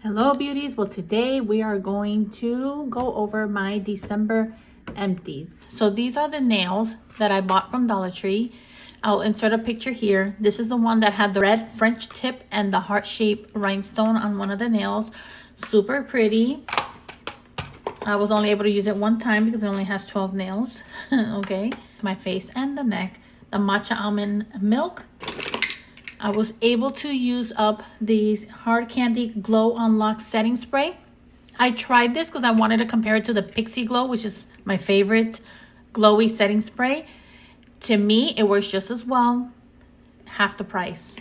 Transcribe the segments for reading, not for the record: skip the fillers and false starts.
Hello beauties. Well, today we are going to go over my December empties. So these are the nails that I bought from Dollar Tree. I'll insert a picture here. This is the one that had the red French tip and the heart-shaped rhinestone on one of the nails. Super pretty. I was only able to use it one time because it only has 12 nails. Okay, my face and the neck. The matcha almond milk. I was able to use up these Hard Candy Glow Unlock Setting Spray. I tried this because I wanted to compare it to the Pixie Glow, which is my favorite glowy setting spray. To me, it works just as well, half the price.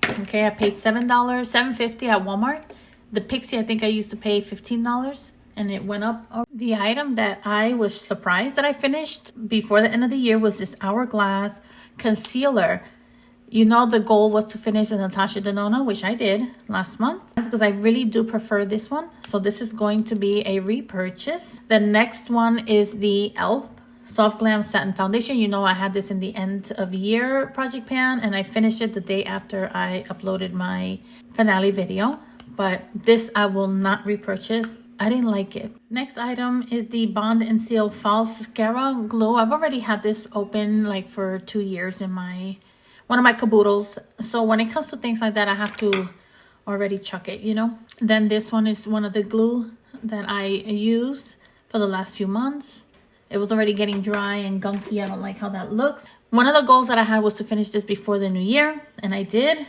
Okay, I paid $7, $7.50 at Walmart. The Pixie, I think I used to pay $15, and it went up. The item that I was surprised that I finished before the end of the year was this Hourglass Concealer. You know, the goal was to finish the Natasha Denona, which I did last month because I really do prefer this one. So this is going to be a repurchase. The next one is the e.l.f. Soft Glam Satin Foundation. You know, I had this in the end of year project pan and I finished it the day after I uploaded my finale video. But this I will not repurchase. I didn't like it. Next item is the Bond and Seal False Mascara Glue. I've already had this open like for 2 years in one of my caboodles. So when it comes to things like that, I have to already chuck it, you know. Then this one is one of the glue that I used for the last few months. It was already getting dry and gunky. I don't like how that looks. One of the goals that I had was to finish this before the new year, and I did.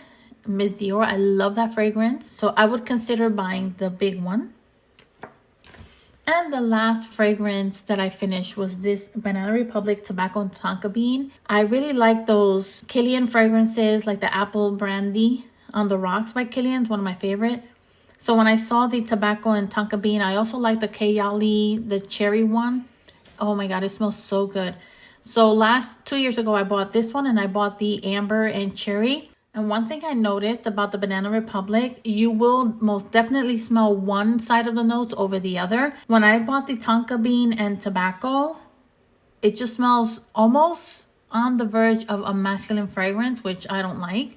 Miss Dior, I love that fragrance. So I would consider buying the big one. And the last fragrance that I finished was this Banana Republic Tobacco and Tonka Bean. I really like those Kilian fragrances, like the Apple Brandy on the Rocks by Kilian. It's one of my favorite. So when I saw the Tobacco and Tonka Bean, I also like the Kayali, the cherry one. Oh my God, it smells so good. So 2 years ago, I bought this one and I bought the Amber and Cherry. And one thing I noticed about the Banana Republic, you will most definitely smell one side of the notes over the other. When I bought the Tonka Bean and Tobacco, it just smells almost on the verge of a masculine fragrance, which I don't like.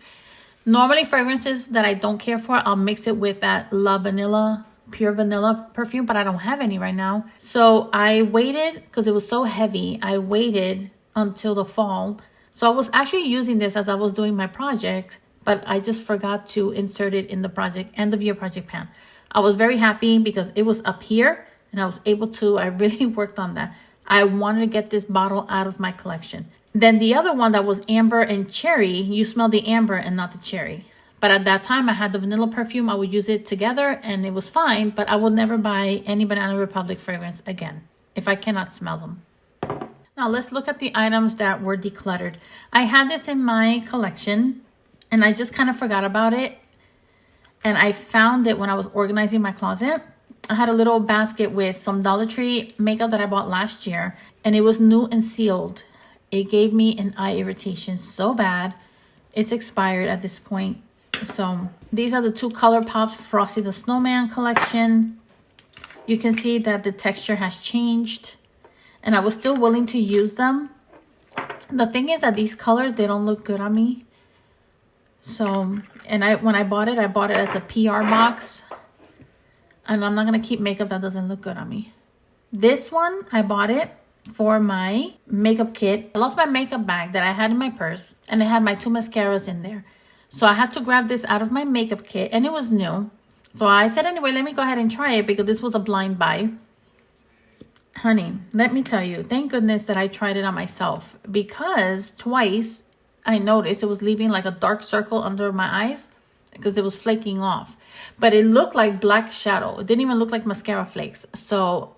Normally fragrances that I don't care for, I'll mix it with that La Vanilla, pure vanilla perfume, but I don't have any right now. So I waited, because it was so heavy, I waited until the fall. So I was actually using this as I was doing my project, but I just forgot to insert it in the end of year project pan. I was very happy because it was up here and I was able to, I really worked on that. I wanted to get this bottle out of my collection. Then the other one that was Amber and Cherry, you smell the amber and not the cherry. But at that time I had the vanilla perfume. I would use it together and it was fine, but I will never buy any Banana Republic fragrance again if I cannot smell them. Now let's look at the items that were decluttered. I had this in my collection and I just kind of forgot about it. And I found it when I was organizing my closet. I had a little basket with some Dollar Tree makeup that I bought last year and it was new and sealed. It gave me an eye irritation so bad. It's expired at this point. So these are the two Color Pops Frosty the Snowman collection. You can see that the texture has changed. And I was still willing to use them. The thing is that these colors, they don't look good on me. So, and when I bought it as a PR box. And I'm not going to keep makeup that doesn't look good on me. This one, I bought it for my makeup kit. I lost my makeup bag that I had in my purse. And it had my 2 mascaras in there. So I had to grab this out of my makeup kit. And it was new. So I said, anyway, let me go ahead and try it because this was a blind buy. Honey, let me tell you, thank goodness that I tried it on myself because twice I noticed it was leaving like a dark circle under my eyes because it was flaking off. But it looked like black shadow. It didn't even look like mascara flakes. So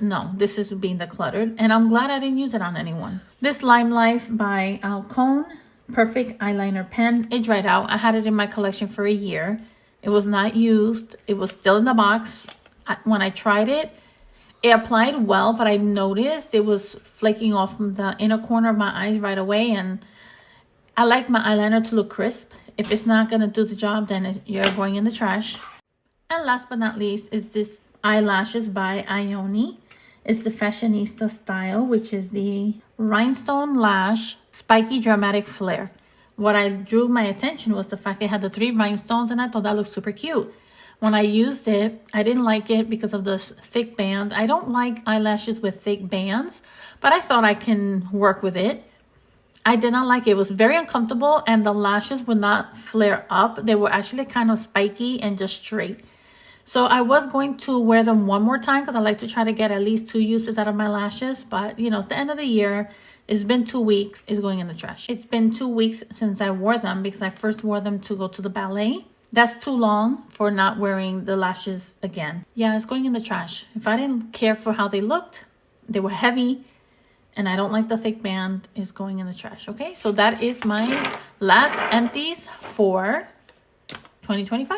no, this is being decluttered and I'm glad I didn't use it on anyone. This Lime Life by Alcone Perfect Eyeliner Pen. It dried out. I had it in my collection for a year. It was not used. It was still in the box. When I tried it, it applied well, but I noticed it was flaking off from the inner corner of my eyes right away. And I like my eyeliner to look crisp. If it's not going to do the job, then you're going in the trash. And last but not least is this eyelashes by Ioni. It's the Fashionista style, which is the Rhinestone Lash Spiky Dramatic Flare. What I drew my attention was the fact it had the 3 rhinestones and I thought that looked super cute. When I used it, I didn't like it because of the thick band. I don't like eyelashes with thick bands, but I thought I can work with it. I did not like it. It was very uncomfortable, and the lashes would not flare up. They were actually kind of spiky and just straight. So I was going to wear them one more time because I like to try to get at least 2 uses out of my lashes. But, you know, it's the end of the year. It's been 2 weeks. It's going in the trash. It's been 2 weeks since I wore them because I first wore them to go to the ballet. That's too long for not wearing the lashes again. Yeah, it's going in the trash. If I didn't care for how they looked, they were heavy, and I don't like the thick band, it's going in the trash. Okay, so that is my last empties for 2025.